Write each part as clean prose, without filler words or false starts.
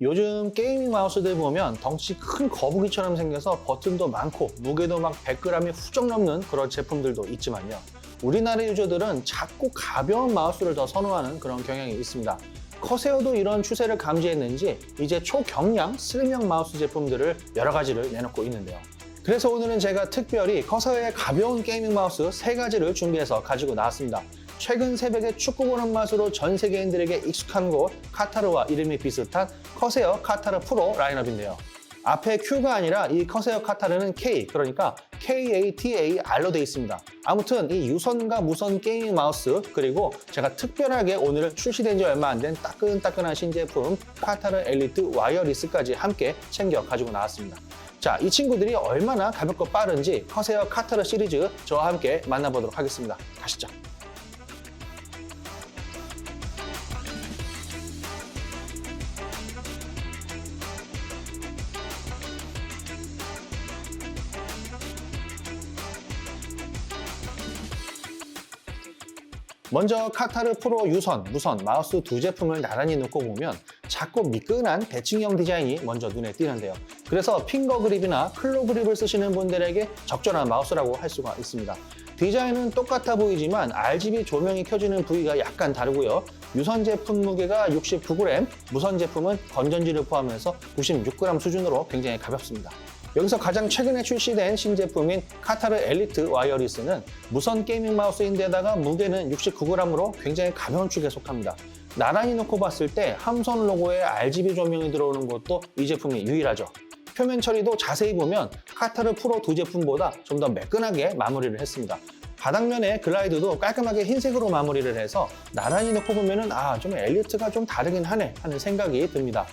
요즘 게이밍 마우스들 보면 덩치 큰 거북이처럼 생겨서 버튼도 많고 무게도 막 100g이 훌쩍 넘는 그런 제품들도 있지만요. 우리나라 유저들은 작고 가벼운 마우스를 더 선호하는 그런 경향이 있습니다. 커세어도 이런 추세를 감지했는지 이제 초경량 슬림형 마우스 제품들을 여러 가지를 내놓고 있는데요. 그래서 오늘은 제가 특별히 커세어의 가벼운 게이밍 마우스 3가지를 준비해서 가지고 나왔습니다. 최근 새벽에 축구 보는 맛으로 전 세계인들에게 익숙한 곳 카타르와 이름이 비슷한 커세어 카타르 프로 라인업인데요. 앞에 Q가 아니라 이 커세어 카타르는 K, 그러니까 KATAR로 되어 있습니다. 아무튼 이 유선과 무선 게이밍 마우스, 그리고 제가 특별하게 오늘 출시된 지 얼마 안 된 따끈따끈한 신제품 카타르 엘리트 와이어리스까지 함께 챙겨 가지고 나왔습니다. 자, 이 친구들이 얼마나 가볍고 빠른지 커세어 카타르 시리즈 저와 함께 만나보도록 하겠습니다. 가시죠. 먼저 카타르 프로 유선, 무선, 마우스 두 제품을 나란히 놓고 보면 작고 미끈한 대칭형 디자인이 먼저 눈에 띄는데요. 그래서 핑거 그립이나 클로 그립을 쓰시는 분들에게 적절한 마우스라고 할 수가 있습니다. 디자인은 똑같아 보이지만 RGB 조명이 켜지는 부위가 약간 다르고요. 유선 제품 무게가 69g, 무선 제품은 건전지를 포함해서 96g 수준으로 굉장히 가볍습니다. 여기서 가장 최근에 출시된 신제품인 카타르 엘리트 와이어리스는 무선 게이밍 마우스인데다가 무게는 69g으로 굉장히 가벼운 축에 속합니다. 나란히 놓고 봤을 때 함선 로고에 RGB 조명이 들어오는 것도 이 제품이 유일하죠. 표면 처리도 자세히 보면 카타르 프로 두 제품보다 좀 더 매끈하게 마무리를 했습니다. 바닥면의 글라이드도 깔끔하게 흰색으로 마무리를 해서 나란히 놓고 보면은 좀 엘리트가 좀 다르긴 하네 하는 생각이 듭니다.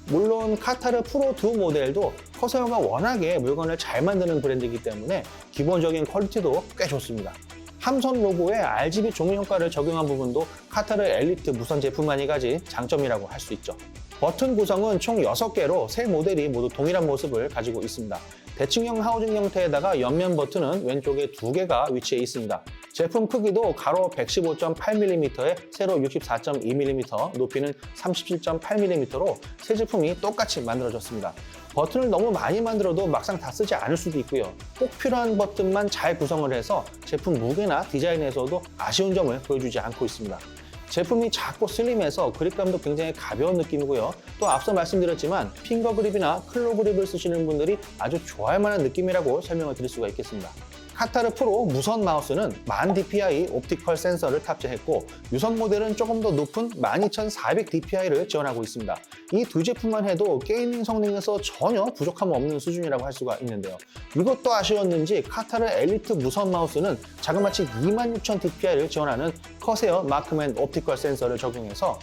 물론 카타르 프로 두 모델도 커세어가 워낙에 물건을 잘 만드는 브랜드이기 때문에 기본적인 퀄리티도 꽤 좋습니다. 함선 로고에 RGB 조명 효과를 적용한 부분도 카타르 엘리트 무선 제품만이 가진 장점이라고 할 수 있죠. 버튼 구성은 총 6개로 세 모델이 모두 동일한 모습을 가지고 있습니다. 대칭형 하우징 형태에다가 옆면 버튼은 왼쪽에 2개가 위치해 있습니다. 제품 크기도 가로 115.8mm에 세로 64.2mm, 높이는 37.8mm로 세 제품이 똑같이 만들어졌습니다. 버튼을 너무 많이 만들어도 막상 다 쓰지 않을 수도 있고요. 꼭 필요한 버튼만 잘 구성을 해서 제품 무게나 디자인에서도 아쉬운 점을 보여주지 않고 있습니다. 제품이 작고 슬림해서 그립감도 굉장히 가벼운 느낌이고요. 또 앞서 말씀드렸지만 핑거 그립이나 클로 그립을 쓰시는 분들이 아주 좋아할 만한 느낌이라고 설명을 드릴 수가 있겠습니다. 카타르 프로 무선 마우스는 1000dpi 옵티컬 센서를 탑재했고 유선 모델은 조금 더 높은 12400dpi를 지원하고 있습니다. 이 두 제품만 해도 게이밍 성능에서 전혀 부족함 없는 수준이라고 할 수가 있는데요. 이것도 아쉬웠는지 카타르 엘리트 무선 마우스는 자그마치 26000dpi를 지원하는 커세어 마크맨 옵티컬 센서를 적용해서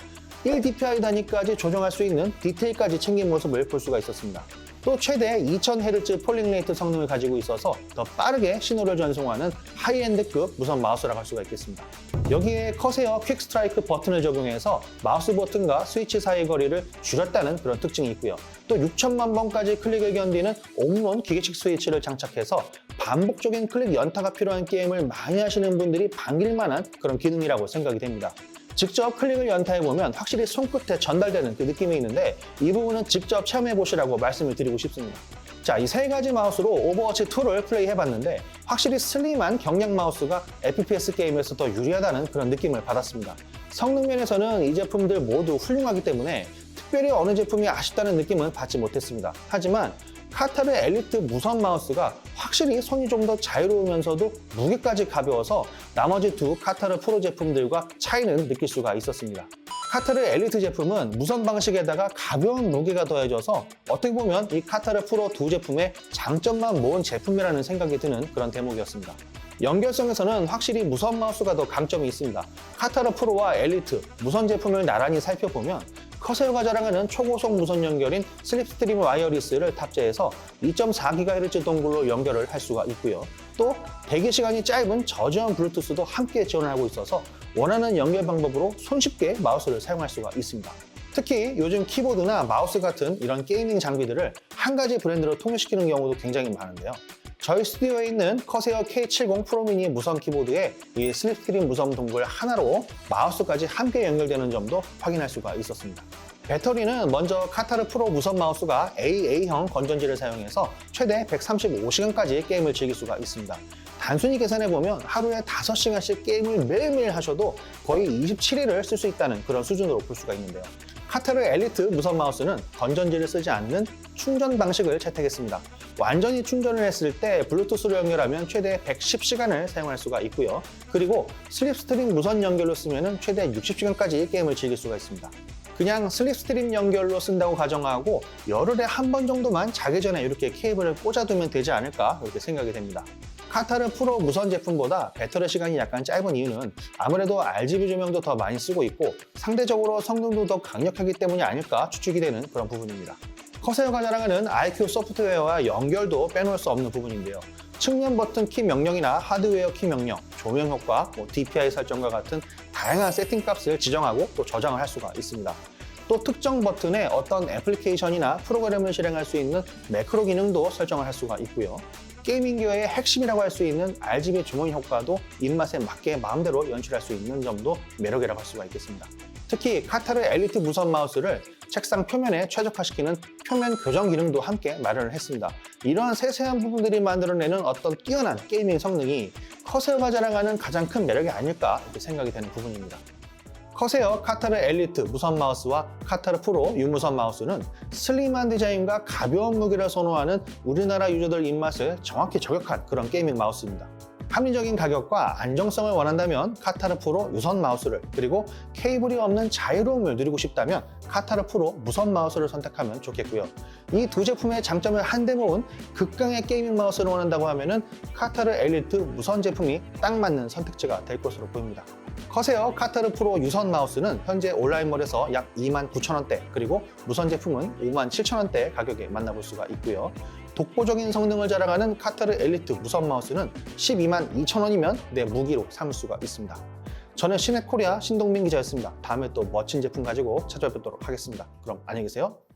1dpi 단위까지 조정할 수 있는 디테일까지 챙긴 모습을 볼 수가 있었습니다. 또 최대 2000Hz 폴링 레이트 성능을 가지고 있어서 더 빠르게 신호를 전송하는 하이엔드급 무선 마우스라고 할 수가 있겠습니다. 여기에 커세어 퀵 스트라이크 버튼을 적용해서 마우스 버튼과 스위치 사이 거리를 줄였다는 그런 특징이 있고요. 또 6천만 번까지 클릭을 견디는 온문 기계식 스위치를 장착해서 반복적인 클릭 연타가 필요한 게임을 많이 하시는 분들이 반길 만한 그런 기능이라고 생각이 됩니다. 직접 클릭을 연타해보면 확실히 손끝에 전달되는 그 느낌이 있는데 이 부분은 직접 체험해보시라고 말씀을 드리고 싶습니다. 자, 이 세 가지 마우스로 오버워치 2를 플레이해봤는데 확실히 슬림한 경량 마우스가 FPS 게임에서 더 유리하다는 그런 느낌을 받았습니다. 성능 면에서는 이 제품들 모두 훌륭하기 때문에 특별히 어느 제품이 아쉽다는 느낌은 받지 못했습니다. 하지만 카타르 엘리트 무선 마우스가 확실히 손이 좀 더 자유로우면서도 무게까지 가벼워서 나머지 두 카타르 프로 제품들과 차이는 느낄 수가 있었습니다. 카타르 엘리트 제품은 무선 방식에다가 가벼운 무게가 더해져서 어떻게 보면 이 카타르 프로 두 제품의 장점만 모은 제품이라는 생각이 드는 그런 대목이었습니다. 연결성에서는 확실히 무선 마우스가 더 강점이 있습니다. 카타르 프로와 엘리트, 무선 제품을 나란히 살펴보면 커세어가 자랑하는 초고속 무선 연결인 슬립스트림 와이어리스를 탑재해서 2.4GHz 동굴로 연결을 할 수가 있고요. 또 대기 시간이 짧은 저지연 블루투스도 함께 지원하고 있어서 원하는 연결 방법으로 손쉽게 마우스를 사용할 수가 있습니다. 특히 요즘 키보드나 마우스 같은 이런 게이밍 장비들을 한 가지 브랜드로 통일시키는 경우도 굉장히 많은데요. 저희 스튜디오에 있는 커세어 K70 프로 미니 무선 키보드에 이 슬립스트림 무선 동굴 하나로 마우스까지 함께 연결되는 점도 확인할 수가 있었습니다. 배터리는 먼저 카타르 프로 무선 마우스가 AA형 건전지를 사용해서 최대 135시간까지 게임을 즐길 수가 있습니다. 단순히 계산해보면 하루에 5시간씩 게임을 매일매일 하셔도 거의 27일을 쓸 수 있다는 그런 수준으로 볼 수가 있는데요. 카타르 엘리트 무선 마우스는 건전지를 쓰지 않는 충전 방식을 채택했습니다. 완전히 충전을 했을 때 블루투스로 연결하면 최대 110시간을 사용할 수가 있고요. 그리고 슬립스트림 무선 연결로 쓰면 최대 60시간까지 게임을 즐길 수가 있습니다. 그냥 슬립스트림 연결로 쓴다고 가정하고 열흘에 한 번 정도만 자기 전에 이렇게 케이블을 꽂아두면 되지 않을까 이렇게 생각이 됩니다. 카타르 프로 무선 제품보다 배터리 시간이 약간 짧은 이유는 아무래도 RGB 조명도 더 많이 쓰고 있고 상대적으로 성능도 더 강력하기 때문이 아닐까 추측이 되는 그런 부분입니다. 커세어가 자랑하는 IQ 소프트웨어와 연결도 빼놓을 수 없는 부분인데요. 측면 버튼 키 명령이나 하드웨어 키 명령, 조명 효과, DPI 설정과 같은 다양한 세팅 값을 지정하고 또 저장을 할 수가 있습니다. 또 특정 버튼에 어떤 애플리케이션이나 프로그램을 실행할 수 있는 매크로 기능도 설정을 할 수가 있고요. 게이밍 기어의 핵심이라고 할 수 있는 RGB 조명 효과도 입맛에 맞게 마음대로 연출할 수 있는 점도 매력이라고 할 수가 있겠습니다. 특히 카타르 엘리트 무선 마우스를 책상 표면에 최적화시키는 표면 교정 기능도 함께 마련을 했습니다. 이러한 세세한 부분들이 만들어내는 어떤 뛰어난 게이밍 성능이 커세어가 자랑하는 가장 큰 매력이 아닐까 이렇게 생각이 되는 부분입니다. 커세어 카타르 엘리트 무선 마우스와 카타르 프로 유무선 마우스는 슬림한 디자인과 가벼운 무게를 선호하는 우리나라 유저들 입맛을 정확히 저격한 그런 게이밍 마우스입니다. 합리적인 가격과 안정성을 원한다면 카타르 프로 유선 마우스를, 그리고 케이블이 없는 자유로움을 누리고 싶다면 카타르 프로 무선 마우스를 선택하면 좋겠고요. 이 두 제품의 장점을 한데 모은 극강의 게이밍 마우스를 원한다고 하면은 카타르 엘리트 무선 제품이 딱 맞는 선택지가 될 것으로 보입니다. 커세어 카타르 프로 유선 마우스는 현재 온라인몰에서 약 29,000원대, 그리고 무선 제품은 57,000원대 가격에 만나볼 수가 있고요. 독보적인 성능을 자랑하는 카타르 엘리트 무선 마우스는 122,000원이면 내 무기로 삼을 수가 있습니다. 저는 시넷코리아 신동민 기자였습니다. 다음에 또 멋진 제품 가지고 찾아뵙도록 하겠습니다. 그럼 안녕히 계세요.